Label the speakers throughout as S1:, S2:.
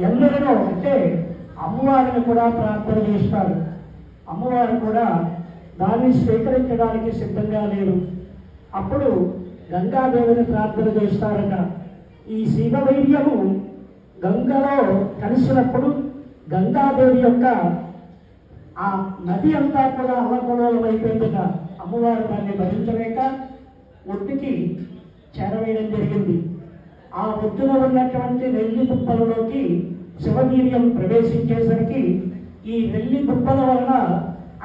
S1: ఎందరినో అంటే అమ్మవారిని కూడా ప్రార్థన చేస్తారు. అమ్మవారు కూడా దాన్ని స్వీకరించడానికి సిద్ధంగా లేరు. అప్పుడు గంగాదేవిని ప్రార్థన చేస్తారట. ఈ శివవైర్యము గంగలో కలిసినప్పుడు గంగాదేవి యొక్క ఆ నది అంతా కూడా అల్లకల్లోలమైపోయిందట. అమ్మవారు దాన్ని భరించలేక ఒడ్డుకి చేరవేయడం జరిగింది. ఆ ఒడ్డున ఉన్నటువంటి నెల్లి దుప్పలలోకి శివవీర్యం ప్రవేశించేసరికి ఈ నెల్లి దుప్పల వలన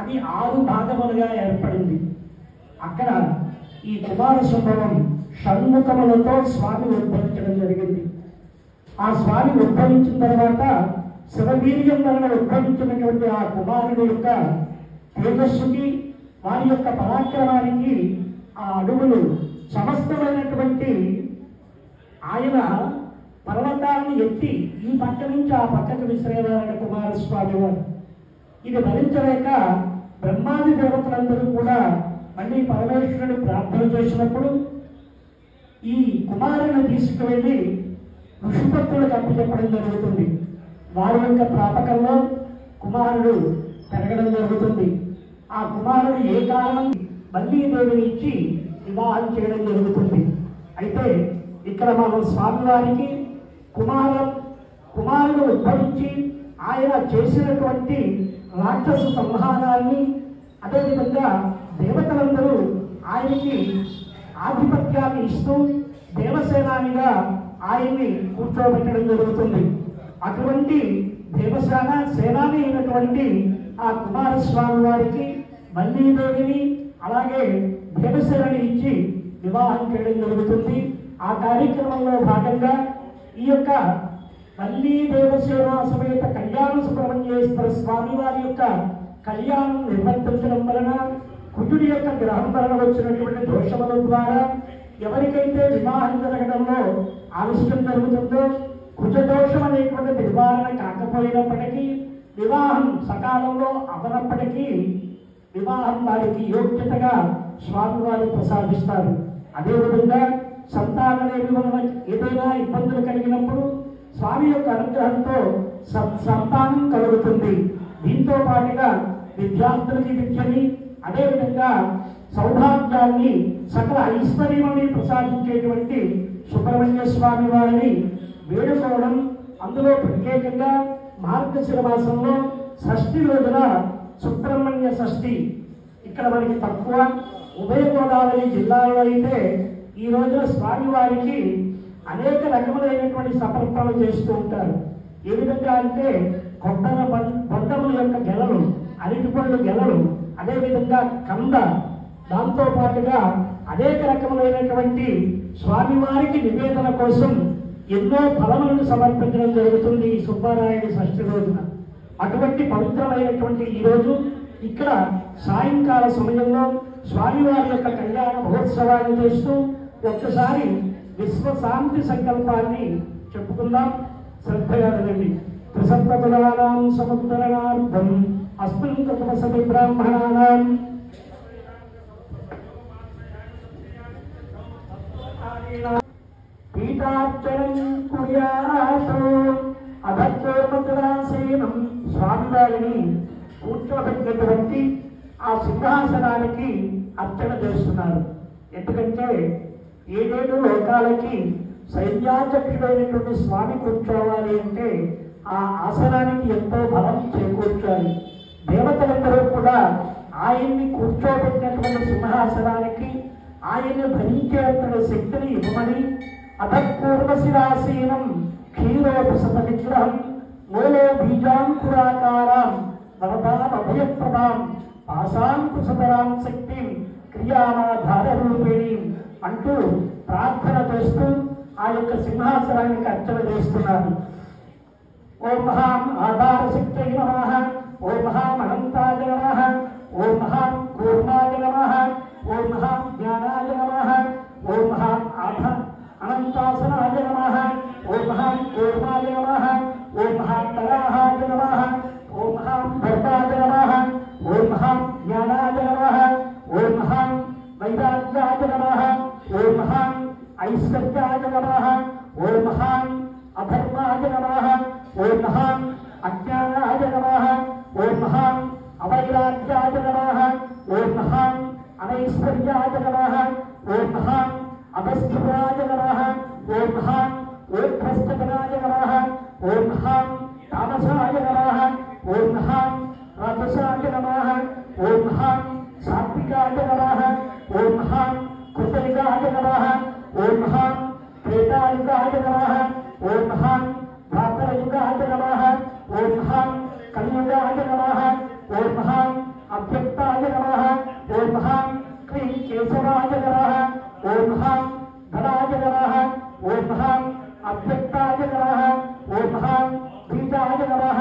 S1: అది 6 భాగములుగా ఏర్పడింది. అక్కడ ఈ కుమార సంభవం షణ్ముఖములతో స్వామి ఉద్భవించడం జరిగింది. ఆ స్వామి ఉద్భవించిన తర్వాత శివవీర్యం వలన ఉద్భవించినటువంటి ఆ కుమారుని యొక్క తేజస్సుకి వారి యొక్క పరాక్రమానికి ఆ అడుగులు సమస్తమైనటువంటి ఆయన పర్వతాన్ని ఎత్తి ఈ పక్క నుంచి ఆ పక్కకు విసిరేవారట కుమారస్వామి వారు. ఇది భరించలేక బ్రహ్మాది దేవతలందరూ కూడా మళ్ళీ పరమేశ్వరుని ప్రార్థన చేసినప్పుడు ఈ కుమారుని తీసుకువెళ్ళి ఋషిపత్తులకు అప్పచెప్పడం జరుగుతుంది. వారి యొక్క ప్రాపకంలో కుమారుడు పెరగడం జరుగుతుంది. ఆ కుమారుడు ఏ కారణం మళ్ళీ దేవిని ఇచ్చి వివాహం చేయడం జరుగుతుంది. అయితే ఇక్కడ మనం స్వామివారికి కుమారుడు ఉద్భవించి ఆయన చేసినటువంటి రాక్షస సంహారాన్ని, అదేవిధంగా దేవతలందరూ ఆయనకి ఆధిపత్యాన్ని ఇస్తూ దేవసేనానిగా ఆయన్ని కూర్చోబెట్టడం జరుగుతుంది. అటువంటి సేనాని అయినటువంటి ఆ కుమారస్వామి వారికి మల్లీదేవిని అలాగే దేవసేనని ఇచ్చి వివాహం చేయడం జరుగుతుంది. ఆ కార్యక్రమంలో భాగంగా ఈ యొక్క మల్లీ దేవసేన సమేత కళ్యాణ సుబ్రహ్మణ్యేశ్వర స్వామి వారి యొక్క కళ్యాణం నిర్వర్తించడం వలన కుజుడి యొక్క గ్రహం వలన వచ్చినటువంటి దోషముల ద్వారా ఎవరికైతే వివాహం జరగడంలో ఆలస్యం జరుగుతుందో, కుజదోషం అనేటువంటి నివారణ కాకపోయినప్పటికీ, వివాహం సకాలంలో అవనప్పటికీ వివాహం వారికి యోగ్యతగా స్వామివారు ప్రసాదిస్తారు. అదేవిధంగా సంతానలేమి వలన ఏదైనా ఇబ్బందులు కలిగినప్పుడు స్వామి యొక్క అనుగ్రహంతో సంతానం కలుగుతుంది. దీంతో పాటుగా విద్యార్థులకి విద్యని, అదేవిధంగా సౌభాగ్యాన్ని, సకల ఐశ్వర్యాన్ని ప్రసాదించేటువంటి సుబ్రహ్మణ్య స్వామి వారిని వేడుకోవడం, అందులో ప్రత్యేకంగా మార్గశిర మాసంలో షష్ఠి రోజున సుబ్రహ్మణ్య షష్ఠి ఇక్కడ మనకి తక్కువ. ఉభయ గోదావరి జిల్లాలో అయితే ఈ రోజున స్వామివారికి అనేక రకములైనటువంటి సమర్పణలు చేస్తూ ఉంటారు. ఏ విధంగా అంటే బొండముల యొక్క గెలలు, అరటిపళ్ళు గెలలు, అదేవిధంగా కంద, దాంతో పాటుగా అనేక రకములైనటువంటి స్వామివారికి నివేదన కోసం ఎన్నో ఫలములను సమర్పించడం జరుగుతుంది ఈ సుబ్బారాయుడి షష్ఠి రోజున. అటువంటి పవిత్రమైనటువంటి ఈ రోజు ఇక్కడ సాయంకాల సమయంలో స్వామివారి యొక్క కళ్యాణ మహోత్సవాన్ని చేస్తూ ఒక్కసారి విశ్వశాంతి సంకల్పాన్ని చెప్పుకుందాం. శ్రద్ధగా వినండి. త్రిసప్తకులానాం సముద్ధరణార్థం అస్మిన్ కృతమసతి బ్రాహ్మణానాం పీఠార్చనం కుర్యాతు అధర్మోపకరాసేనం. స్వామివారిని కూర్చోబెట్టినటువంటి ఆ సింహాసనానికి అర్చన చేస్తున్నారు. ఎందుకంటే 7 లోకాలకి సైన్యాధ్యక్షుడైనటువంటి స్వామి కూర్చోవాలి అంటే ఆ ఆసనానికి ఎంతో బలం చేకూర్చాలి. దేవతలందరూ కూడా ఆయన్ని కూర్చోబెట్టినటువంటి సింహాసనానికి ఆయన్ని భరించేంత శక్తిని ఇవ్వమని అధపూర్వశిరాసీనం క్షీరోపసత విగ్రహం మూలో బీజాంకురాకారాం వరదామభయప్రదాం పాశాంకుశతరాం శక్తిం క్రియామాధారరూపిణీం అంటూ ప్రార్థన చేస్తూ ఆ యొక్క సింహాసనానికి అర్చన చేస్తున్నారు. ఓం మహాం ఆధారశక్తై నమః, ఓం మహాం అనంతాయ నమః, ఓం మహాం కూర్మాయ నమః, ఓం మహాం జ్ఞానాయ నమః, ఓం మహాం అనంతాసనాయ నమః, ఓం మహాం కూర్మాయ నమః, ఓం మహాం తరాహాయ నమః, ఓం మహాం భర్తాయ నమః, ఓం మహాం జ్ఞానాయ నమః, ఓం మహాం వైరాగ్యాయ నమః, ఓం మహాం ఐశ్వర్యాయ నమః, ఓం మహాం అధర్మాయ నమః, ఓం మహాం అజ్ఞానాయ నమః ఓం మహాం అవైరాగ్యాయ నమః ఓం మహాం అనైశ్వర్యాయ నమః ఓం మహాం అభస్సురాయ నమః ఓం మహాం ఓర్ధ్వస్తనాయ నమః ఓం మహాం తామసాయ నమః ఓం మహాం రాజసాయ నమః ఓం మహాం సాత్వికాయ నమః ఓం మహాం కృతయుగాయ నమః ఓం మహాం త్రేతాయుగాయ నమః ఓం మహాం ద్వాపరయుగాయ నమః ఓం మహాం కలియుగాయ నమః ఓం మహాం అవ్యక్తాయ నమః ఓం మహాం క్రీం కేశవాయ నమః ఓం మహాం ధనాయ నమః ఓం మహాం అవ్యక్తాయ నమః ఓం మహాం బీజాయ నమః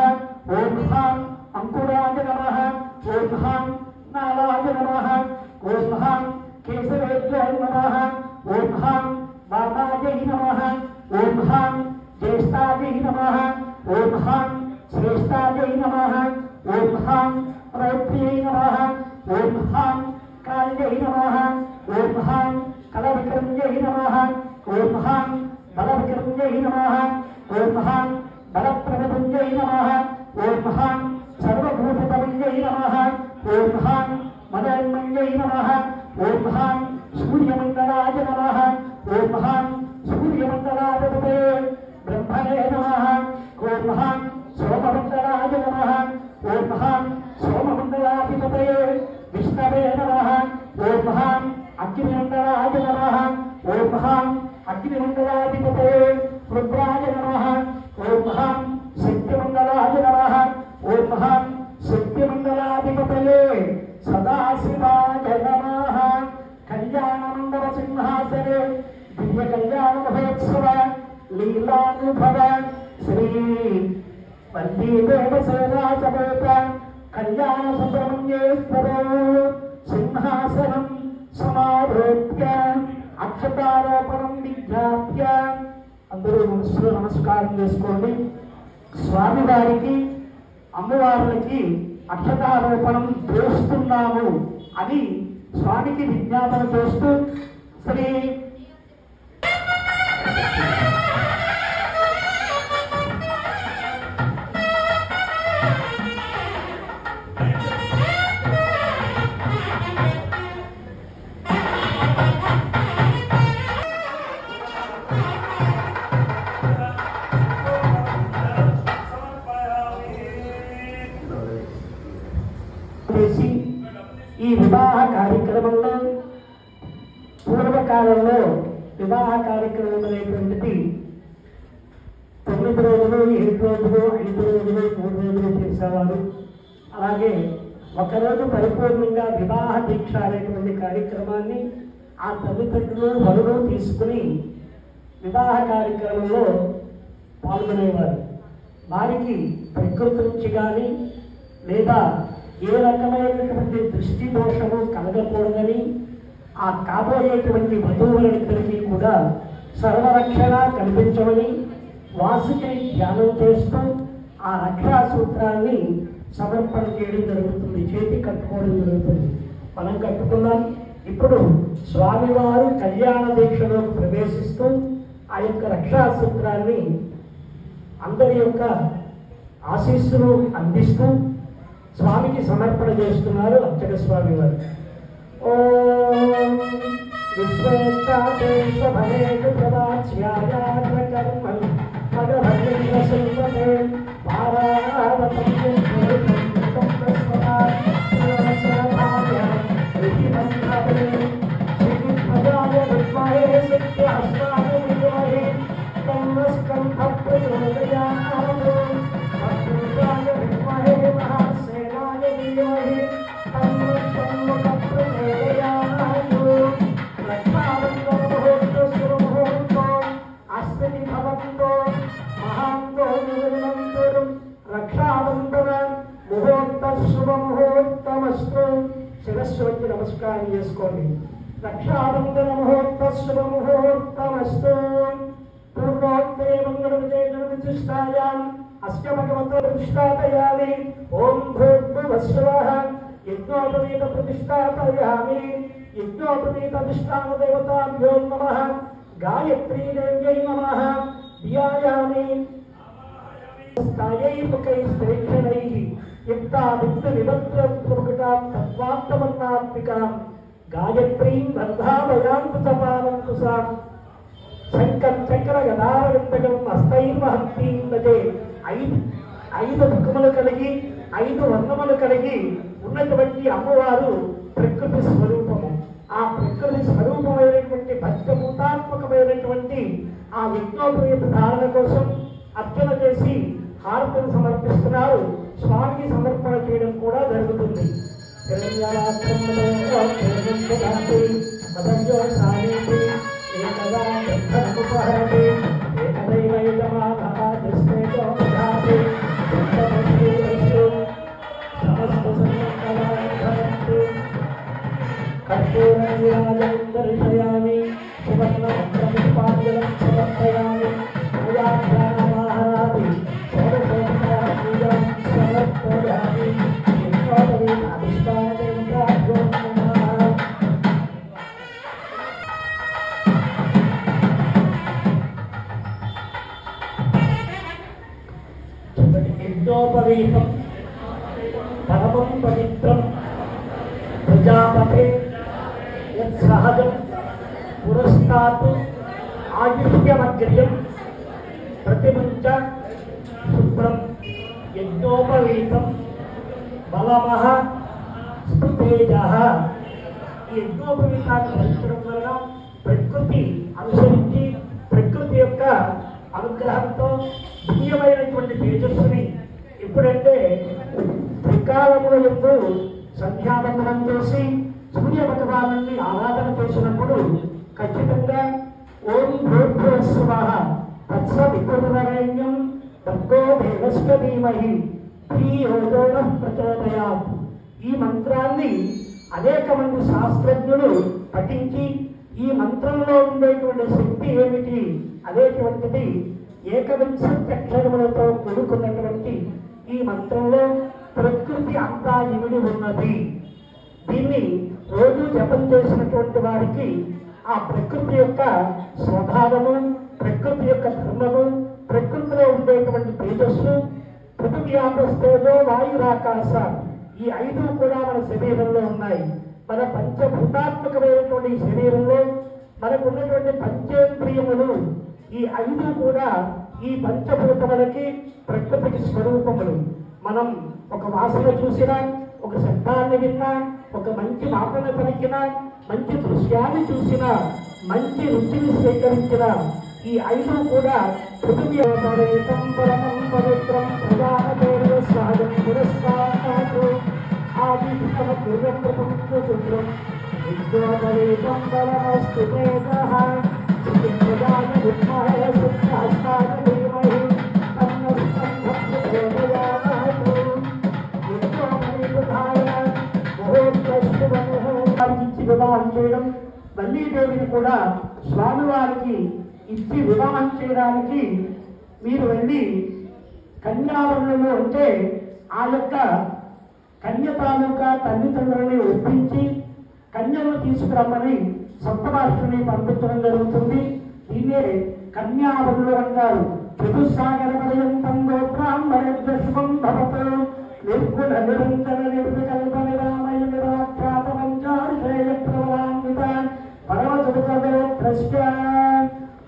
S1: ఓం మహాం అంకురాయ నమః ఓం మహాం నారాయ నమః ఓం మహాం కేశవేభ్యో నమః ఓం మహాం వామాయై నమః ఓం మహాం జ్యేష్ఠాయై నమః ఓం మహాం శ్రేష్ఠాయై నమః ఓం మహాం ప్రౌఢ్యై నమః ఓం మహాం కాళ్యై నమః ఓం మహాం కలవికర్మ్యై నమః ఓం మహాం బలవికర్మ్యై నమః ఓం మహాం బలప్రభుంజై నమః ఓం మహాం సర్వభూతపవింజై నమః ఓం మహాం మదన్మన్యై నమః ఓం మహాం సూర్యమండలాయ నమః ఓం మహాం సూర్యమండలాధిపతే బ్రహ్మణే నమః ఓం మహాం సోమమండలాయ నమః ఓం మహాం సోమమండలాధిపతే విష్ణవే నమః ఓం మహాం అగ్నిమండలాయ నమః ఓం మహాం అగ్నిమండలాధిపతే రుద్రాయ నమః ఓం మహాం శక్తిమండలాయ నమః ఓం మహాం శక్తిమండలాధిపతయే సదాశివాయ నమః కళ్యాణమండల సింహాసనే దివ్య కళ్యాణ మహోత్సవ లీలానుభవ శ్రీ వల్లీదేవసేనా సమేత కళ్యాణ సుబ్రహ్మణ్యేశ్వరో సింహాసనం సమారోప్య అక్షతారోపణం విజ్ఞాప్య అందరూ మనసులో నమస్కారం చేసుకోండి. స్వామివారికి అమ్మవార్లకి అక్షతారోపణం చేస్తున్నాము అని స్వామికి విజ్ఞాపన చేస్తూ శ్రీ ఈ వివాహ కార్యక్రమంలో పూర్వకాలంలో వివాహ కార్యక్రమం అనేటువంటిది 9 రోజులు 7 రోజులు 5 రోజులు 3 రోజులు చేసేవారు. అలాగే ఒకరోజు పరిపూర్ణంగా వివాహ దీక్ష అనేటువంటి కార్యక్రమాన్ని ఆ తల్లిదండ్రులు వరుడు తీసుకుని వివాహ కార్యక్రమంలో పాల్గొనేవారు. వారికి ప్రకృతి నుంచి కానీ లేదా ఏ రకమైనటువంటి దృష్టి దోషము కలగకూడదని ఆ కాబోయేటువంటి వధువులందరికీ కూడా సర్వరక్షణ కల్పించమని వాసుకిని ధ్యానం చేస్తూ ఆ రక్షా సూత్రాన్ని సమర్పణ చేయడం జరుగుతుంది, చేతి కట్టుకోవడం జరుగుతుంది. మనం కట్టుకున్నాం. ఇప్పుడు స్వామివారు కళ్యాణ దీక్షలోకి ప్రవేశిస్తూ ఆ యొక్క రక్షా సూత్రాన్ని అందరి యొక్క ఆశీస్సులు అందిస్తూ స్వామికి సమర్పణ చేస్తున్నారు అర్చక స్వామి వారు. ఓం విశ్వేత్తాదేశభవేషు ప్రవాచ్యాయాత్రకర్మం భగవద్గీత సుందరే పారావతం శిరస్సు నమస్కారం చేసుకోండి. రక్షాబంధన ముహూర్త శుభ ముహూర్తమస్తు. పూర్వోక్తే మంగళ విజయజనవిశిష్టాయాం అస్య భగవతో ప్రతిష్టాపయామి. ఓం భూర్భువస్సువః యజ్ఞోపవీత ప్రతిష్టాపయామి. యజ్ఞోపవీత అధిష్టాన దేవతాభ్యో నమః. గాయత్రీ దేవ్యై నమః. ధ్యాయామి. స్థాయైముఖైస్తేక్షణైః యుక్తామిత్ర నిబంధనప్రముఖాం తత్వార్థమన్నాత్మికాం గాయత్రీం వర్ధావయాంకుశపాలంకుశాం శంకం చక్ర గదారవిందకం హస్తైర్వహంతీం భజే. ఐదు ముఖములు కలిగి 5 వర్ణములు కలిగి ఉన్నటువంటి అమ్మవారు ప్రకృతి స్వరూపము. ఆ ప్రకృతి స్వరూపమైనటువంటి పంచభూతాత్మకమైనటువంటి ఆ యజ్ఞోపవేత ధారణ కోసం అర్చన చేసి హారతులు సమర్పిస్తున్నారు. స్వామికి సమర్పణ చేయడం కూడా జరుగుతుంది. కర్పూరయామి సువర్ణమంత్రపుష్పాంజలం సమర్పయామి పూజాధ్యానమాహరామి షోడశోపచార పూజాం సమర్పయామి అధిష్టానదేవతాభ్యో నమః. యజ్ఞోపవీతం పరమం పవిత్రం ప్రజాపతే యత్సహజం పురస్తాత్ ఆయుష్యమగ్ర్యం ప్రతిముంచ శుభ్రం యజ్ఞోపవీతం బలమః స్ఫుతేజః. ఈ యజ్ఞోపవీతాన్ని ధరించడం వలన ప్రకృతి అనుసరించి ప్రకృతి యొక్క అనుగ్రహంతో దివ్యమైనటువంటి తేజస్సుని ఎప్పుడంటే త్రికాలముల యందు సంధ్యావందనం చేసి సూర్య భగవానుని ఆరాధన చేసినప్పుడు ఖచ్చితంగా ఓం భూర్భువస్సువః తత్సవితుర్వరేణ్యం భర్గో దేవస్య ధీమహి ధియో యో నః ప్రచోదయాత్. ఈ మంత్రాన్ని అనేక మంది శాస్త్రజ్ఞులు పఠించి ఈ మంత్రంలో ఉండేటువంటి శక్తి ఏమిటి అనేటువంటిది ఏకవింశత్యక్షరములతో కూడుకున్నటువంటి ఈ మంత్రంలో ప్రకృతి అంతా ఇమిడి ఉన్నది. దీన్ని రోజు జపం చేసినటువంటి వారికి ఆ ప్రకృతి యొక్క స్వభావము, ప్రకృతి యొక్క ధర్మము, ప్రకృతిలో ఉండేటువంటి తేజస్సు, పృథివ్యాపస్తేజో వాయురాకాశ ఈ 5 కూడా మన శరీరంలో ఉన్నాయి. మన పంచభూతాత్మకమైనటువంటి శరీరంలో మనకు ఉన్నటువంటి పంచేంద్రియములు ఈ 5 కూడా ఈ పంచభూతములకి ప్రకృతికి స్వరూపములు. మనం ఒక వాసన చూసినా, ఒక శబ్దాన్ని విన్నా, ఒక మంచి మాటను పలికినా, మంచి దృశ్యాన్ని చూసినా, మంచి రుచిని స్వీకరించిన ఈ 5 కూడా పృథివ్యాపరేతం పరమం పవిత్రం ప్రజాపతేర్య సహజం పురస్కారాత్ ఆదిత్యః పూర్వప్రపంచ శుభ్రం యజ్ఞోపవీతం పరమస్తుతేజః సుఖప్రదాయ విద్మహే సిద్ధాస్తాయ ధీమహి తన్నో ప్రచోదయాత్. ఇచ్చి వివాహం చేయడం, వల్లీదేవిని కూడా స్వామివారికి ఇచ్చి వివాహం చేయడానికి మీరు వెళ్ళి కన్యావరణలో ఉంటే ఆ యొక్క కన్య తాలూకా తల్లిదండ్రులని ఒప్పించి కన్యను తీసుకురమ్మని సప్తమార్షుని పంపించడం జరుగుతుంది. దీన్నే కన్యావరణలు అంటారు. చతుస్సాగర పర్యంతం గోబ్రాహ్మణేభ్య శుభం భవతు నిర్గుణ నిరంజన నిర్వికల్ప నిరామయ నిరాఖ్యాత పంచారిషేయ ప్రవరాన్వితాన్ పరమసుఖగోత్రస్య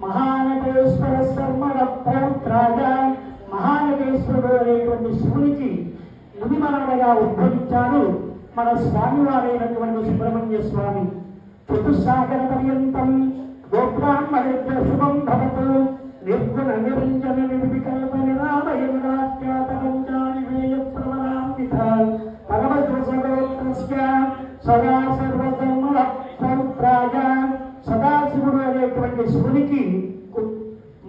S1: మహానటేశ్వర శర్మణ పౌత్రాయ. మహానటేశ్వరుడు అనేటువంటి శివునికి మునిమనగా ఉద్భవించారు మన స్వామివారైనటువంటి సుబ్రహ్మణ్య స్వామి. చతుస్సాగర పర్యంతం గోబ్రాహ్మణేభ్య శుభం భవతు నిర్గుణ నిరంజన నిర్వికల్ప నిరామయ నిరాఖ్యాత పంచారిషేయ ప్రవరాన్వితాన్ పరమసుఖగోత్రస్య సదా సర్వధర్మణ పౌత్రాయ. సదాశివుడు అనేటువంటి శివునికి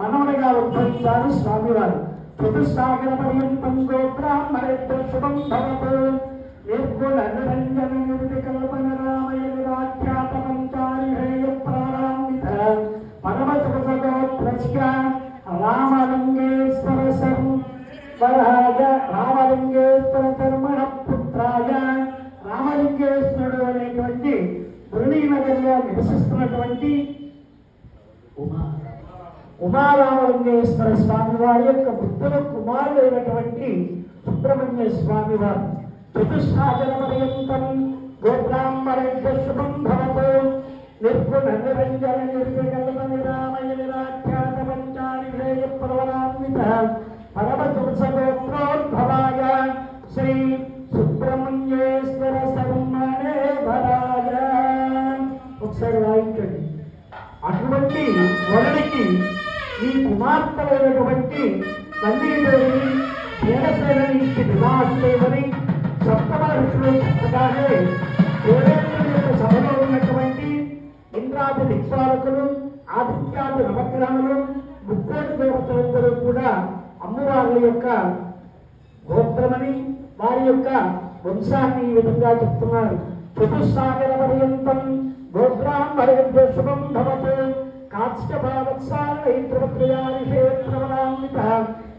S1: మనవడగా ఉద్భవించారు స్వామివారు. చతుస్సాగర పర్యంతం గోబ్రాహ్మణేభ్య శుభం భవతు నిర్గుణ నిరంజన నిర్వికల్ప నిరామయ నిరాఖ్యాత పంచారిషేయ ప్రవరాన్వితాన్ పరమసుఖగోత్రస్య రామలింగేశ్వర శర్మరాయ రామలింగేశ్వర శర్మణ పుత్రాయ. రామలింగేశ్వరుడు అనేటువంటి మురళీనగర్లో నివసిస్తున్నటువంటి ఉమారామలింగేశ్వర స్వామి వారి యొక్క బుద్ధుల కుమారుడైనటువంటి సుబ్రహ్మణ్య స్వామి వారు చతుస్సాగర పర్యంతం గోబ్రాహ్మణైక శుభం భవతు నిర్గుణ నిరంజన నిర్వికల్ప నిరామయ నిరాఖ్యాత పంచానిధేయ ప్రవరాన్విత పరమతులసగోత్రోద్భవాయ శ్రీ సుబ్రహ్మణ్యేశ్వర శర్మణే భరాయ. ఒకసారి వాయించండి. అటువంటి వరుడికి ఈ కుమార్తెలైనటువంటి తల్లిదేవిని దేవసేనని ఇచ్చి వివాహం చేయమని సప్తమ ఋషులు చెప్పగానే దేవేంద్రుని యొక్క సభలో ఉన్నటువంటి ఇంద్రాది దిక్పాలకులు ఆదిత్యాది నవగ్రహములు ముక్కోటి దేవతలందరూ కూడా అమ్మవారి యొక్క గోత్రమని వారి యొక్క వంశాన్ని ఈ విధంగా చెప్తున్నారు. చతుస్సాగర పర్యంతం గోబ్రాహ్మణేభ్యో శుభం భవతు కాశ్యపావత్సారైత్రవత్రయానిషేత్రవనాన్విత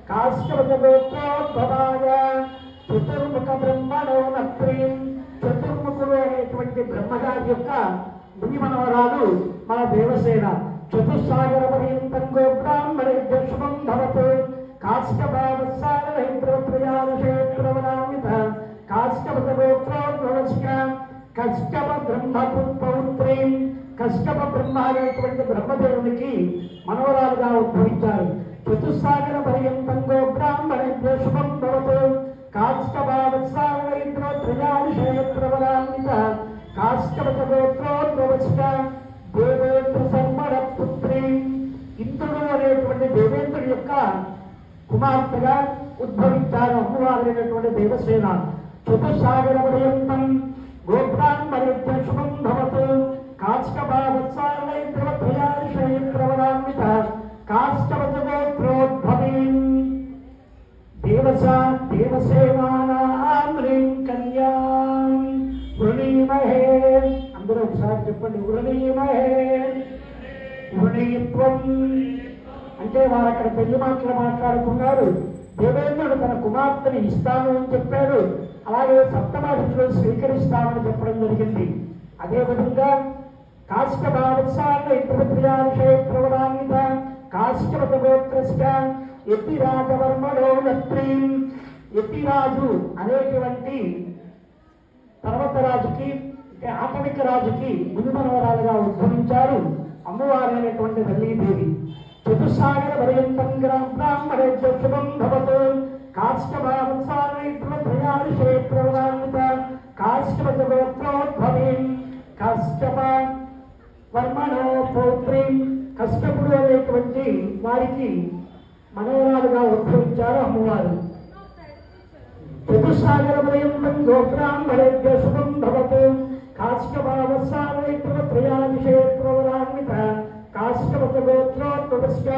S1: కాశ్యవతగోత్రోద్భవాయ చతుర్ముఖ బ్రహ్మణో నత్రీం. చతుర్ముఖుడు అనేటువంటి బ్రహ్మగారి యొక్క ముని మనవరాలు మన దేవసేన. చతుస్సాగర పర్యంతం గోబ్రాహ్మణేభ్యో శుభం భవతు కాశ్యపావత్సారైత్రవత్రయానిషేత్రవనాన్విత కాశ్యవతగోత్రోద్భవస్య కశ్యప బ్రహ్మపుత్రౌత్రీం. కశ్యప బ్రహ్మ అనేటువంటి బ్రహ్మదేవునికి మనవరాలుగా ఉద్భవించారు. చతుస్సాగర పర్యంతం గోబ్రాహ్మణేభ్యో శుభం భవతు కాశ్యపావత్సారైత్రవత్రయానిషేత్రవనాన్విత కాశ్యపతగోత్రోద్భవస్య దేవేంద్ర శర్మణ పుత్రీం. ఇంద్రుడు అనేటువంటి దేవేంద్రుడి యొక్క కుమార్తెగా ఉద్భవించారు అమ్మవారైనటువంటి దేవసేన. చతుస్సాగర పర్యంతం గోబ్రాహ్మణేభ్యో శుభం భవతు కాశ్యపావత్సారైత్రవత్రయానిషేత్రవనాన్విత కాశ్యవతగోత్రోద్భవీం. దేవసేనానాం హ్రీం కన్యాం వృణీమహే. అందరూ ఒకసారి చెప్పండి. వృణీమహే. వృణీత్వం అంటే వారు అక్కడ పెళ్లి మాటలు మాట్లాడుకున్నారు. దేవేంద్రుడు తన కుమార్తెని ఇస్తాను అని చెప్పాడు. అలాగే సప్తమహిషులు స్వీకరిస్తామని చెప్పడం జరిగింది. అదేవిధంగా కాశ్యపావత్సారైత్రవత్రయానిషేత్రవనాన్విత కాశ్యవతగోత్రస్య యతిరాజవర్మణో నత్రీం. యతిరాజు అనేటువంటి పర్వతరాజుకి అంటే ఆటవిక రాజుకి ముని మనవరాలుగా ఉద్భవించారు అమ్మవారైనటువంటి వల్లీదేవి. చతుస్సాగర పర్యంతం బ్రాహ్మణేభ్యో శుభం భవతు కాశ్యపావత్సారైత్రవత్రయానిషేత్రవనాన్విత కాశ్యవతగోత్రోద్భవీం. కశ్యప వర్మణో పౌత్రీం. కశ్యపుడు అనేటువంటి వారికి మనవరాలుగా ఉద్భవించారు అమ్మవారు. చతుస్సాగర పర్యంతం గోబ్రాహ్మణేభ్యో శుభం భవతు కాశ్యపావత్సారైత్రవత్రయానిషేత్రవనాన్విత కాశ్యవతగోత్రోద్భవస్య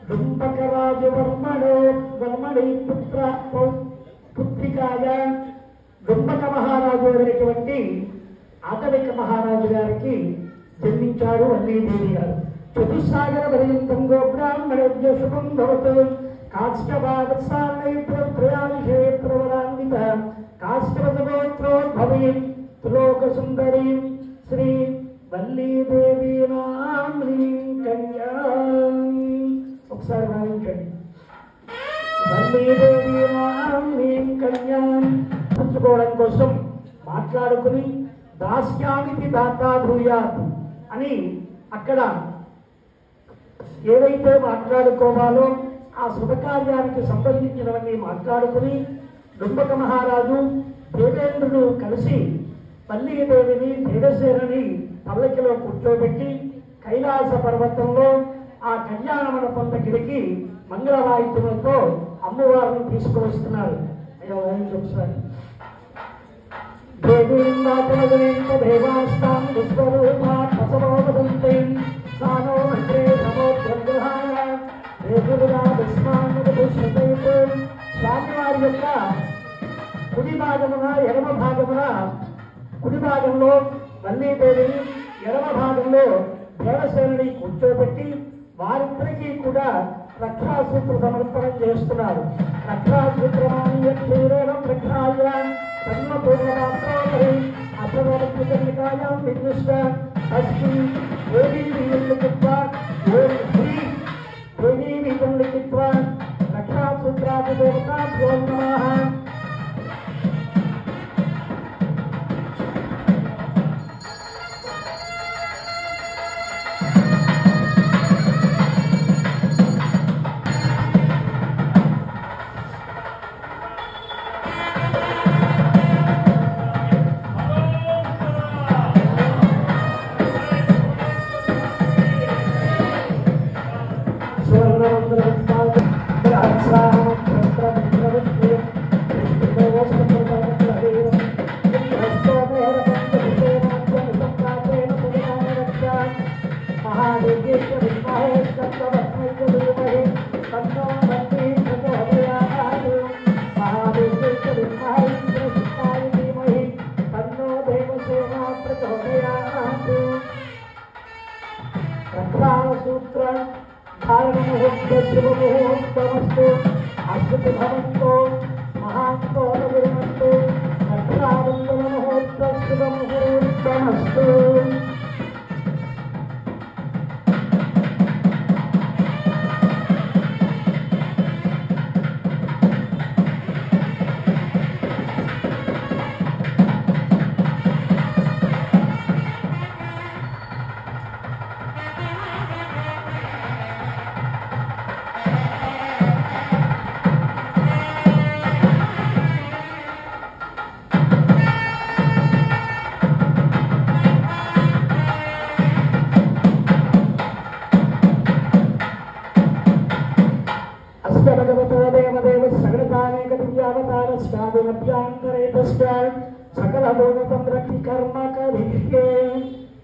S1: డుంబకరాజవర్మణి పుత్రికాయ. డుంబక మహారాజు అనేటువంటి ఆటవిక మహారాజు గారికి జన్మించారు వల్లీదేవి గారు. చతుస్సాగర పర్యంతం గోబ్రాహ్మణేభ్యో శుభం భవతు కాశ్యపావత్సారైత్రవత్రయానిషేత్రవనాన్విత కాశ్యవతగోత్రోద్భవీం. త్రిలోకసుందరీం శ్రీ వల్లీదేవీనాం హ్రీం కన్యాం. ఒకసారి వాయించండి. వల్లీదేవీనాం హ్రీం కన్యాం. పంచుకోవడం కోసం మాట్లాడుకుని దాస్యామితి దాతా భూయాత్ అని అక్కడ ఏవైతే మాట్లాడుకోవాలో ఆ శుభకార్యానికి సంబంధించినవన్నీ మాట్లాడుకుని డుంబక మహారాజు దేవేంద్రుడు కలిసి వల్లీదేవిని దేవసేనని పల్లకిలో కూర్చోబెట్టి కైలాస పర్వతంలో ఆ కళ్యాణ మండపం దగ్గరికి మంగళ వాయిద్యములతో అమ్మవారిని తీసుకువస్తున్నారు. అయ్యో ఒకసారి. దేవీంద్రాచలగణేంద్ర దేవాస్తాం విశ్వరూపాత్ ప్రసవోదంతే సానో మంత్రే సమోద్రగ్రహాయ దేవురాస్మాన్ముదృశ్యతే. స్వామివారి యొక్క కుడి భాగమున ఎడమ భాగమున కుడి భాగంలో వల్లీదేవిని ఎడమ భాగంలో దేవసేనని కూర్చోబెట్టి వారిద్దరికీ కూడా రక్షాసూత్ర సమర్పణం చేస్తున్నారు. రక్షాసూత్రమాన్య క్షీరేణ ప్రఖ్యాయ తన్మపూర్ణమాత్రోపరి అసవరకృతనికాయాం విద్యుష్ట అస్మి దేవీ వీరులుకుత్వ ఓం శ్రీ लिखित्वा रक्षासूत्रादिदेवताभ्यो नमः।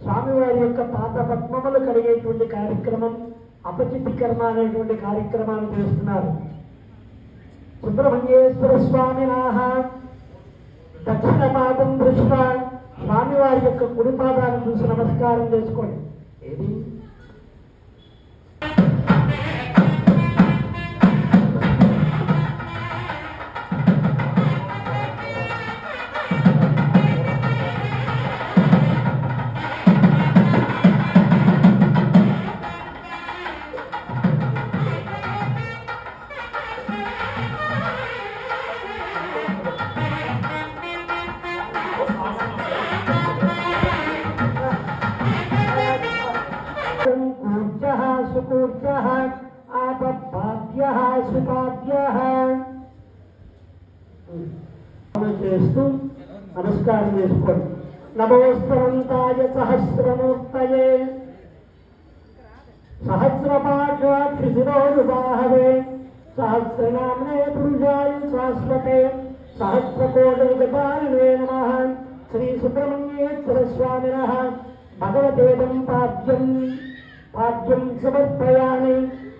S1: స్వామివారి యొక్క పాత పద్మములు కలిగేటువంటి కార్యక్రమం అపచితి కర్మ అనేటువంటి కార్యక్రమాన్ని చేస్తున్నారు. సుబ్రహ్మణ్యేశ్వర స్వామినాః దక్షిణ పాదం దృష్ట్యా స్వామివారి యొక్క కుడి పాదాన్ని చూసి నమస్కారం చేసుకోండి. ఏది చేస్తూ నమస్కారం చేసుకోండి. నమోస్తవంతాయ సహస్రమూర్తయే సహస్రపాఠాత్రిశిరోరుబాహవే సహస్రనామ్నే పురుషాయ శాశ్వతే సహస్రకోటిగతారిణే నమః. శ్రీ సుబ్రహ్మణ్యేశ్వర స్వామినః భగవతేదం పాద్యం సమర్పయామి.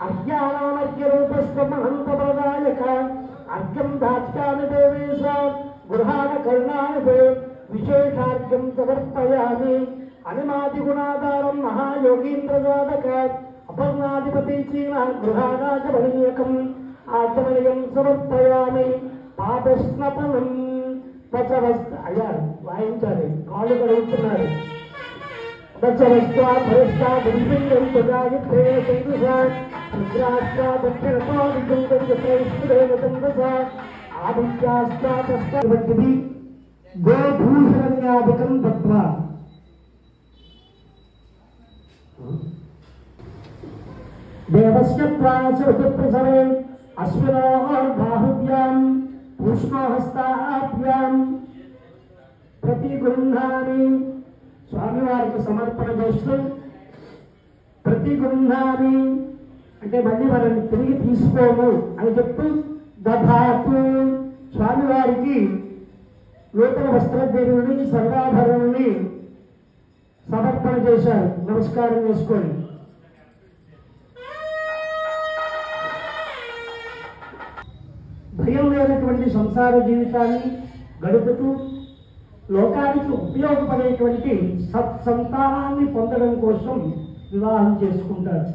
S1: అజ్ఞానామర్ఘ్యరూపస్థమనంతప్రదాయక అర్ఘ్యం దాస్యామి దేవేశ గృహాణ కరుణానిధే విశేషార్ఘ్యం సమర్పయామి. అనిమాదిగుణాధారం మహాయోగీంద్రజాతక అపర్ణాధిపతి చీన గృహాణాచమనీయకం ఆచమనీయం సమర్పయామి. పాదస్నపనం పచవస్త అయ్యా వాయించాలి, కాళ్ళు కడుగుతున్నారు. దశవస్వాధరస్తా దివ్యం సుగాయత్రే సందుషా రుద్రాష్ట్రా దక్షిణతో విజంగంగేవతందస ఆదిత్యాష్టాతస్థి గోభూషణ్యాధికం దత్వా దేవస్య ప్రాచరుతప్రసవే అశ్వినోర్బాహుభ్యాం పూష్ణోహస్తాభ్యాం ప్రతిగృహ్ణామి. స్వామివారికి సమర్పణ చేస్తూ ప్రతిగృహ్ణామి అంటే మళ్ళీ మనల్ని తిరిగి తీసుకోము అని చెప్తూ దధాతు స్వామివారికి నూతన వస్త్రదేవుని సర్వాభరణుని సమర్పణ చేశారు. నమస్కారం చేసుకోండి. భయం లేనటువంటి సంసార జీవితాన్ని గడుపుతూ లోకానికి ఉపయోగపడేటువంటి సత్సంతానాన్ని పొందడం కోసం వివాహం చేసుకుంటారు.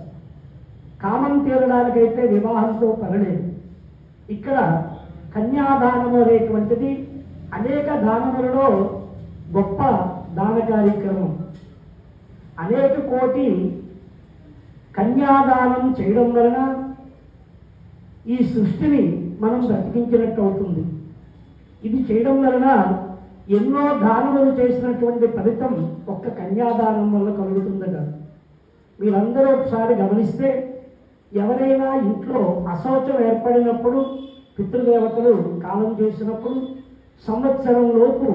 S1: కామం తీరడానికైతే వివాహంతో పరలేదు. ఇక్కడ కన్యాదానము అనేటువంటిది అనేక దానములలో గొప్ప దాన కార్యక్రమం. అనేక కోటి కన్యాదానం చేయడం వలన ఈ సృష్టిని మనం బ్రతికించినట్టు అవుతుంది. ఇది చేయడం వలన ఎన్నో దానములు చేసినటువంటి ఫలితం ఒక్క కన్యాదానం వల్ల కలుగుతుందట. మీరందరూ ఒకసారి గమనిస్తే ఎవరైనా ఇంట్లో అశౌచం ఏర్పడినప్పుడు, పితృదేవతలు కాలం చేసినప్పుడు సంవత్సరం లోపు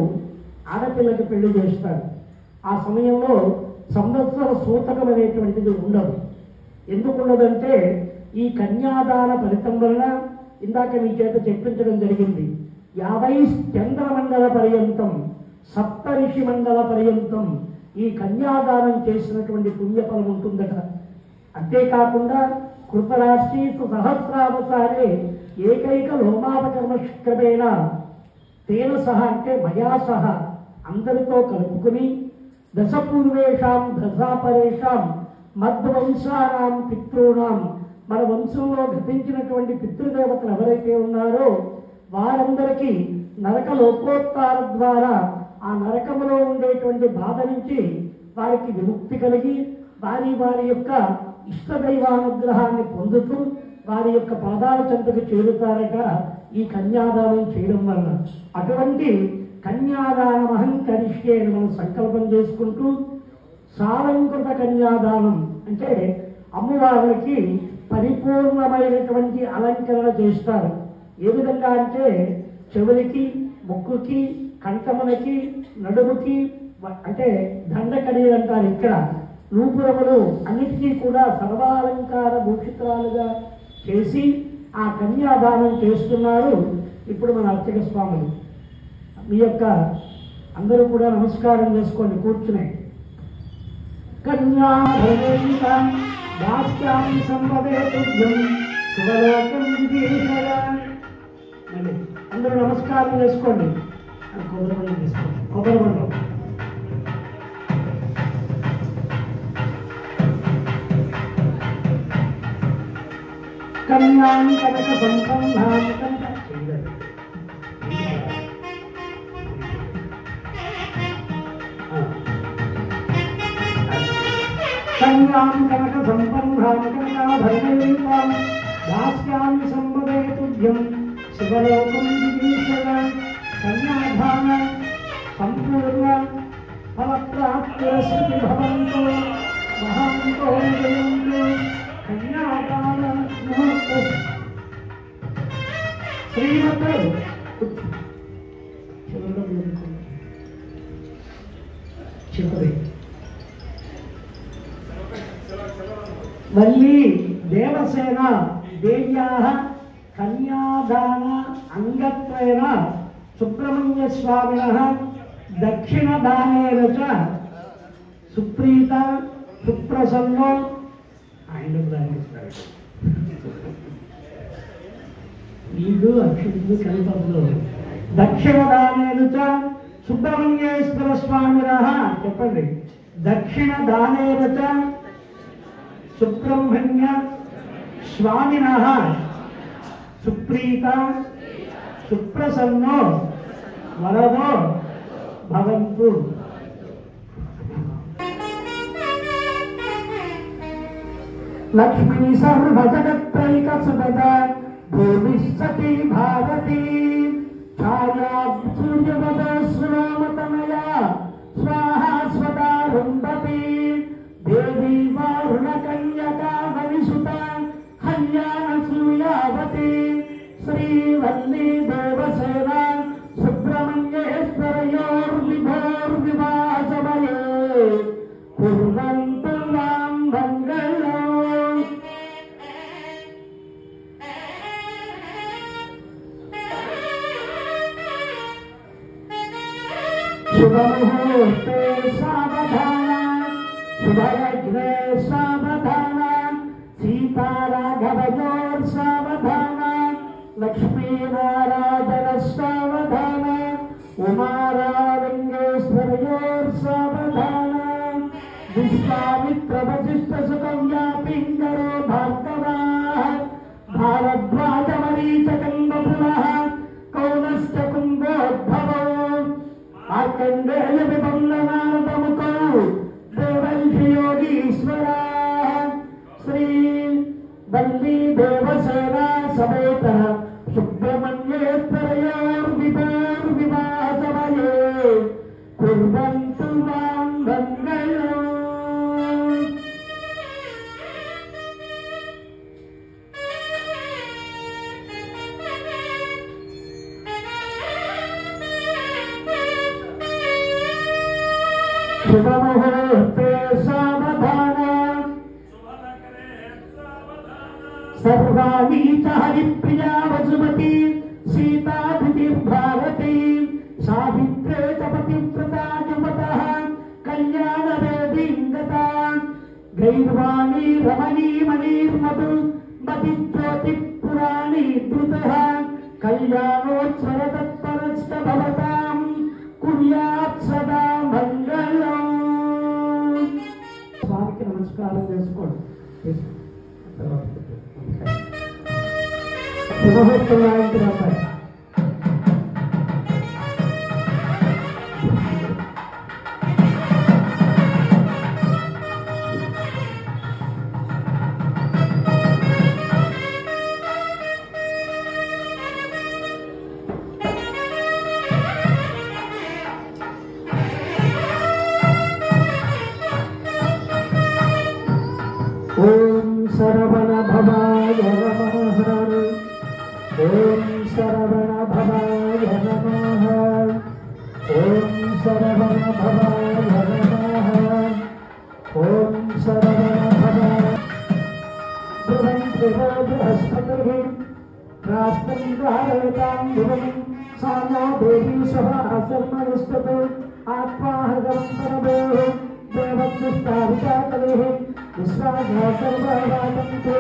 S1: ఆడపిల్లకి పెళ్లి చేస్తారు. ఆ సమయంలో సంవత్సర సూతకం అనేటువంటిది ఉండదు. ఎందుకు ఉండదంటే ఈ కన్యాదాన ఫలితం వలన ఇందాక మీ చేత చెప్పించడం జరిగింది. 50 చంద్రమండల పర్యంతం, సప్తఋషి మండల పర్యంతం ఈ కన్యాదానం చేసినటువంటి పుణ్యఫలం ఉంటుందట. అంతేకాకుండా కృతరాశి సహస్రావసారే ఏకైక లోమాపకర్మక్రమేణ తేన సహా అంటే మయా సహా అందరితో కలుపుకుని దశపూర్వేషాం దశాపరేషాం మధ్వంశానాం పితృణాం, మన వంశంలో గతించినటువంటి పితృదేవతలు ఎవరైతే ఉన్నారో వారందరికీ నరక లోకోత్తార ద్వారా ఆ నరకములో ఉండేటువంటి బాధ నుంచి వారికి విముక్తి కలిగి వారి వారి యొక్క ఇష్టదైవానుగ్రహాన్ని పొందుతూ వారి యొక్క పాదాల చెంతకు చేరుతారట ఈ కన్యాదానం చేయడం వల్ల. అటువంటి కన్యాదానమహం కరిష్యే అని మనం సంకల్పం చేసుకుంటూ సాలంకృత కన్యాదానం అంటే అమ్మవారికి పరిపూర్ణమైనటువంటి అలంకరణ చేస్తారు. ఏ విధంగా అంటే చెవులకి, ముక్కుకి, కంఠములకి, నడుముకి అంటే దండకడి అంటారు ఇక్కడ, నూపురములు అన్నిటికీ కూడా సర్వాలంకార భూషితాలుగా చేసి ఆ కన్యాదానం చేస్తున్నారు ఇప్పుడు మన అర్చక స్వాములు. మీ యొక్క అందరూ కూడా నమస్కారం చేసుకోండి కూర్చునే. కన్యాదాస్యాం సంభవేతుభ్యం శుభలోకం విదీషయ. మళ్ళీ అందరూ నమస్కారం చేసుకోండి. కొబ్బరిబండం తీసుకోండి. కొబ్బరిబండం కన్యాం కనక సంపన్నాం కన్యాం కనక సంపన్నాం కనకాభరణీతాం దాస్యామి సంపదేతుభ్యం శుభలోకం విదీషయ. కన్యాదాన సంపూర్ణ ఫలప్రాప్తిరస్తి భవంతో మహాంతో జయంతో. కన్యాదాన ముహూర్త శ్రీమత్ వల్లి దేవసేన దేవ్యాః కన్యాదాన అంగత్వేన సుబ్రహ్మణ్య స్వామినః దక్షిణదానేన చ సుప్రీత సుప్రసన్నో ఆయన వీళ్ళు అక్షుడు కలిపంలో దక్షిణదానేన చ సుబ్రహ్మణ్యేశ్వర స్వామినః చెప్పండి. దక్షిణదానేన చ సుబ్రహ్మణ్య స్వామినః సుప్రీత సుప్రసన్నో వరదో భవంతు. లక్ష్మీ సర్వజగత్రైక సుభదా భూమిశ్చతి భారతి ఛాయా సూర్యవద శ్రోమతనయా స్వాహా స్వదా రుందతి దేవీ వారుణ కన్యకా వనిసుత హన్యానసూయావతి శ్రీవల్లీ దేవసేన సుబ్రహ్మణ్యేశ్వరయోర్విభోర్విభాసమయే కుర్వంతు మాం మంగళం. శుభముహూర్తే సావధాన శుభయజ్ఞే సావధాన సీతారాఘవయోర్ సావధాన లక్ష్మీనారాయణ సావధాన ఉమారాలింగేశ్వరయోర్ సావధాన విశ్వామిత్ర వశిష్ఠ సుకవ్యాపింగరో భార్గవా భారద్వాజ మరీచకంబపునః కౌనశ్చ కుంభోద్భవో మార్కండేయ విబంధనారదముఖో దేవర్షి యోగీశ్వర. శ్రీ వల్లీ దేవసేన समेत सुब्रह्मण्येश्वरयोर्विभोर्विवाहसमये कुर्वन्तु मां मङ्गलम्। शुभमुहूर्ते सावधान सर्वाणी च हरिप्रिया वसुमती सीताभिर्भारती सावित्रे च पतिव्रता युवतः कल्याणवेदीं गता गैर्वाणी रमणी मणिर्मधु मतिज्योतिपुराणी द्रुतः कल्याणोत्सव तत्परश्च भवतां कुर्यात् सदा मंगलम्। स्वामी नमस्कारं చేసుకోండి। ओम सरवण भवाय नमः। ओम सरवण भवाय नमः। ओम सरवण भवाय नमः। ओम सरवण भवाय बृहस्पतिः राष्ट्रं ग्रहयतां भुवं सानो देवी सह आसन्नस्ततो आत्माहगं परमोः देवत्स्ताविताकलेः विश्वासः सर्ववादन्तु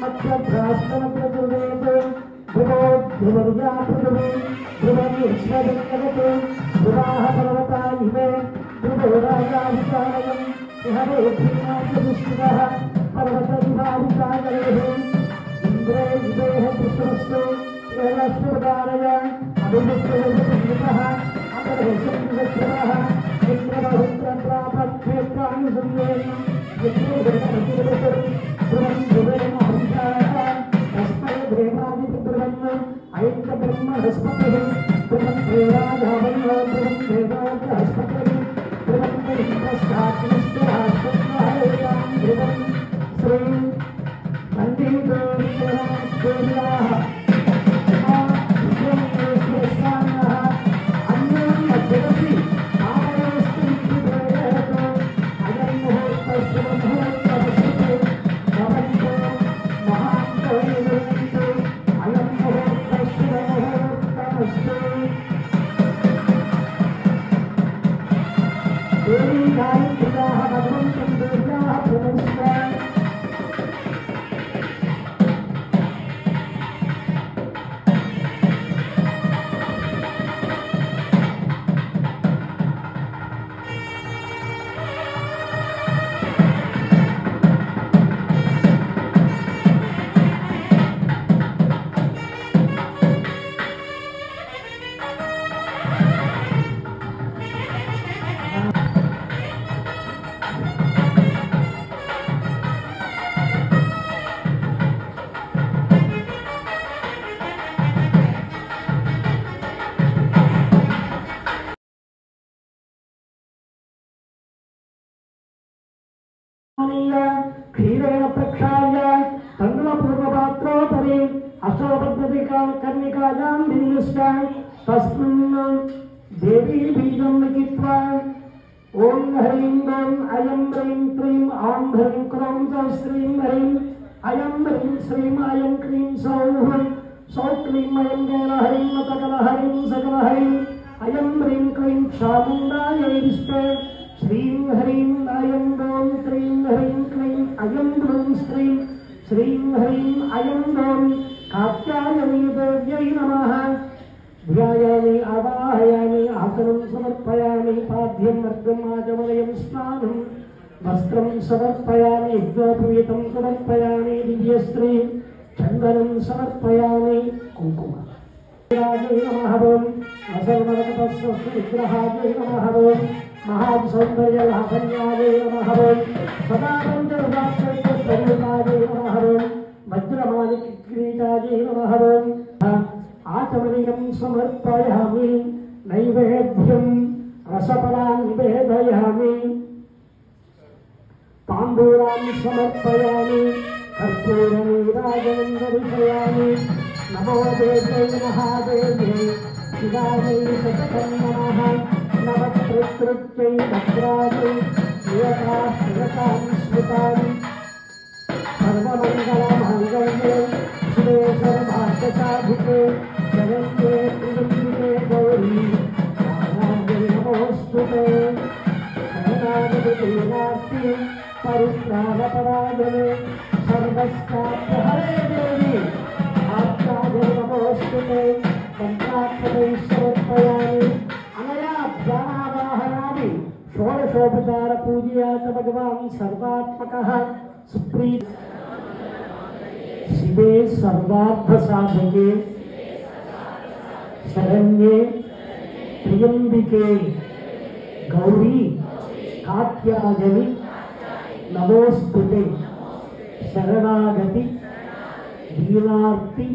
S1: मध्यभ्रास्तनप्रचुरेतु ध्रुवोद्ध्रुवर्या पृथिवी ध्रुवमीश्वरजगतो ध्रुवाः ध्रुवो राजाभिचारयम् इहरेभ्यनाथविष्णुः पर्वतविभाविचाकलेः इन्द्रे विदेह कृष्णस्तु एलश्वदारय अभिमुख्यः अमरेशः इंद्रबहुत्रप्रापक्षेत्राणि संवेदनं तस्मै देवादिपितृवन् ऐन्द्र ब्रह्मणस्पतिः ब्रह्मे राजावन् ब्रह्म देवादिहस्पतिः ब्रह्म इंद्रस्यात्मस्याश्वत्वाहेतां ध्रुवं श्री पण्डितोऽर्चनादेव्याः क्षीरेण प्रक्षाल्य तण्डुलपूर्वपात्रोपरि अष्टोपद्धतिकर्णिकायां विनिविष्ट तस्मिन् देवी बीजं लिखित्वा ॐ ह्रीं ॐ अयं ह्रीं क्रीं आं ह्रीं क्रों च श्रीं ह्रीं अयं ह्रीं श्रीं अयं क्रीं सौः सौ क्लीं अयं गैलहरीं सकलहरीं सकलहरीं अयं ह्रीं क्लीं चामुण्डायै विष्टे श्रीं ह्रीं अयं ॐ क्रीं ह्रीं क्लीं अयं ह्रीं श्रीं श्रीं ह्रीं अयं ॐ कात्यायनी देव्यै नमः। ध्यायामि आवाहयामि आसनं समर्पयामि पाद्यं अर्घ्यम् आचमनयं स्नानं वस्त्रं समर्पयामि यज्ञोपवीतं समर्पयामि दिव्यश्री चन्दनं समर्पयामि कुङ्कुम नमः। विग्रहाय नमः। महासौन्दर्यलाभन्याय नमः। सदा पञ्चरुपाय नमः। वज्रमाणिक्य किरीटायै नमः। आचमनीयं समर्पयामि नैवेद्यं रसफलान् निवेदयामि ताम्बूलान् समर्पयामि कर्पूरनीराजनं दर्शयामि। नमो देव्यै महादेव्यै शिवायै सततं नमः। नवप्रकृत्यै भद्रायै नियतां स्मृतां सर्वमङ्गलमाङ्गल्ये शिवे सर्वार्थसाधिके शरण्ये त्र्यम्बिके गौरी नारायणे नमोऽस्तुते। शरणागतिनास्ति परित्राणपरायणे सर्वस्यार्थहरे देवी आत्माय नमोऽस्तुते। पञ्चाक्षरैः समर्पयामि अनया ध्यानावाहनामि। षोडशोपचार पूजयात भगवान् सर्वात्मकः सुप्रीत शिवे सर्वार्थ साधके शरण्ये त्र्यंबिके गौरी कात्यायनि नमोस्तुते। शरणागति दीनार्ति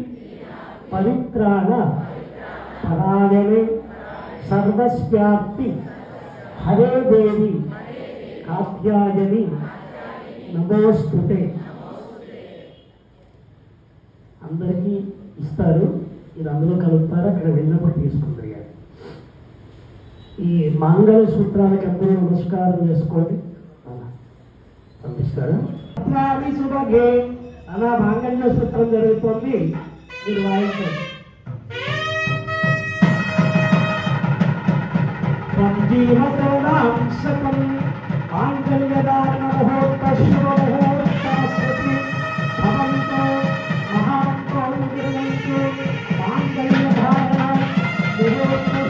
S1: परित्राण परायणे सर्वस्यार्ति हरे देवी कात्यायनि नमोस्तुते। అందరికీ ఇస్తారు, ఇది అందులో కలుపుతారు, అక్కడ వెళ్ళినప్పుడు తీసుకుంటారు. ఈ మంగళ సూత్రానికి అందరూ నమస్కారం చేసుకోండి. పంపిస్తారు అలా మాంగళ్య సూత్రం జరుగుతుంది. మీరు వాయించండి. జీవతోనాంశకం మాంగళ్యదాన మహోత్సవముహూర్తాస్వతి భవంతో మహాత్మౌర్యంతో మాంగళ్యధారణ ముహూర్తస్తు.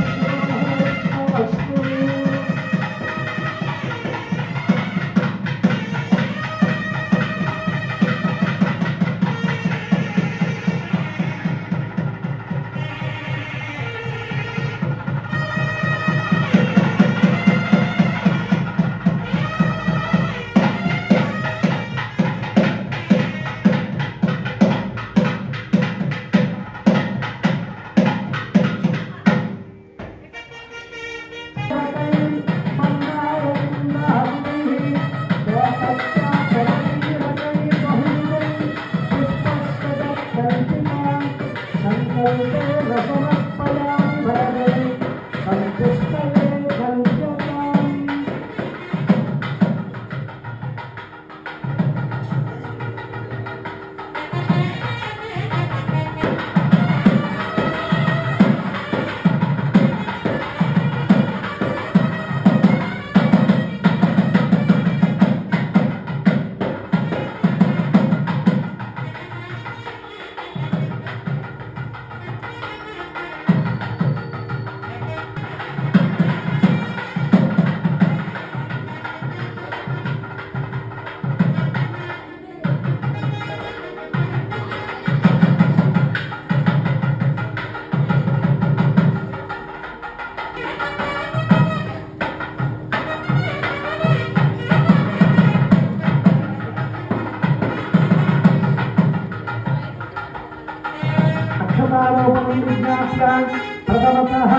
S1: प्रथमतः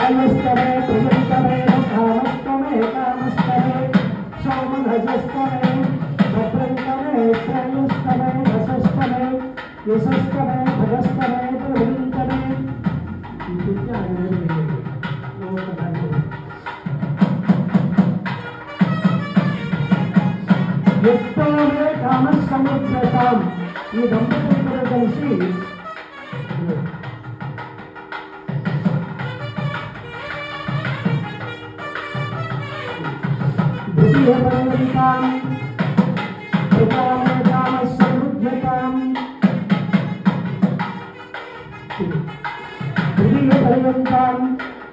S1: नमस्तमे प्रियतमे कामस्तमे कामस्तमे सौमनजस्तमे भद्रन्तमे त्रयस्तमे रसस्तमे यशस्तमे भगस्तमे प्रभृन्तमे युक्तो मे कामसमुद्रतां ఈ దంపతులు కలిసి द्वितीयपर्यन्तां प्रजामे कामसमुद्रतां तृतीयपर्यन्तां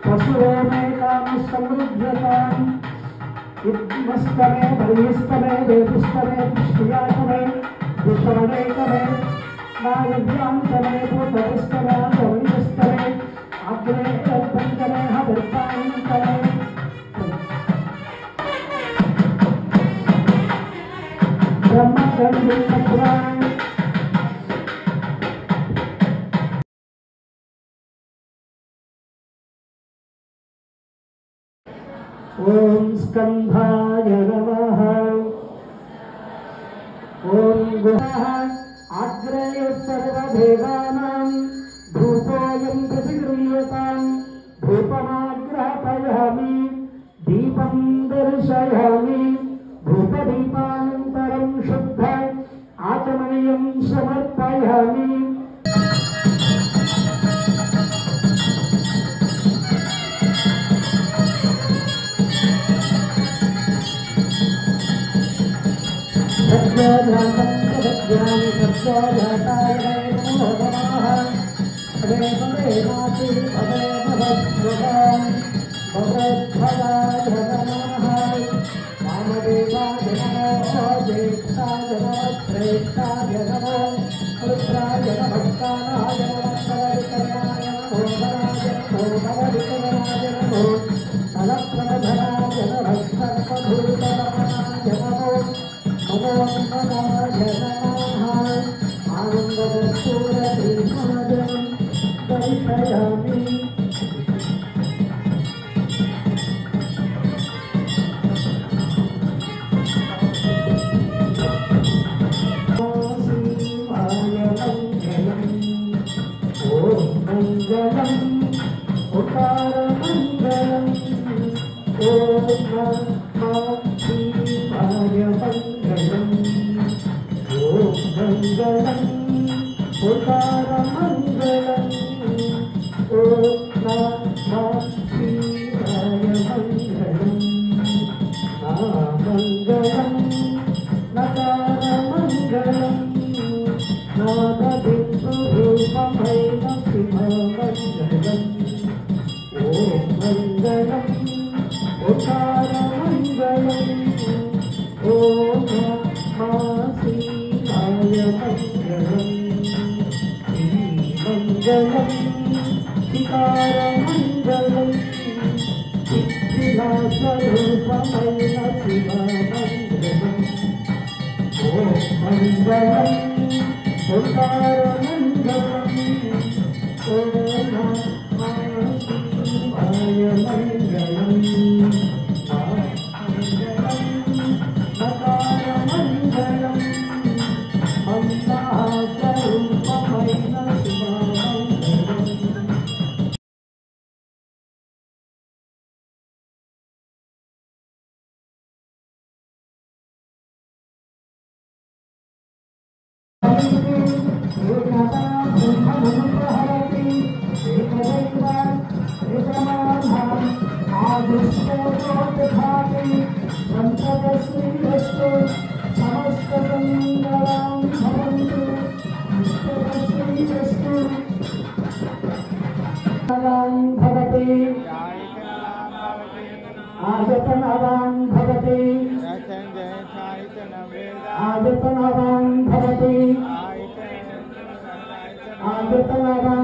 S1: पशुो मे कामसमुद्रतां इत्मस्तमे बलिस्तमे वेदुस्तमे पुष्टियातमे दुष्टमनेकमे वायुभ्यान्तमे भूतविस्तमे गौरीस्तमे अग्रे पंचमे हविर्भान्तमे ओम स्कंधाय नमः। ओम गुहाः अग्रे सर्वदेवानां धूपोऽयं प्रतिगृह्यतां धूपमाग्रापयामि दीपं दर्शयामि धूपदीपानन्तरं शुद्ध आचमनीयं समर्पयामि। सत्यानि सत्याय नमो नमः। पदे पदे नाति पदे भवद्भवान् भगवद्भवाय नमः। वामदेवाय नमो ज्येष्ठाय नमः श्रेष्ठाय नमो रुद्राय नमः कालाय नमः कवरिकरणाय नमो वराय नमो कवरिकरणाय नमो फलप्रदधनाय नमः सर्वभूतरमणाय नमो नमो नमाय नमः। आनन्दपूरतीमाजं दर्शयामि। मंगलम उकारमंगलम ओम नमः शिवाय मंगलम ओम मंगलम उकारमंगलम ओम नमः शिवाय मंगलम मंगलम नकारमंगलम नादबिंदुरूपमेव शिवमंगलम् ओम मंगलम् उकारमंगलम् ओम नमः शिवाय मंगलम् श्रीमंगलम् शिकारमंगलम् सिद्धिलासरूपमेव शिवमंगलम् ओम मंगलम् उकारमंगलम् ओम नमः शिवाय मंगलम् नकारमंगलम् मन्दाचरूपमेव शिवमंगलम्। आयतनवान् भवति आयतनवान् भवति आयतनवान्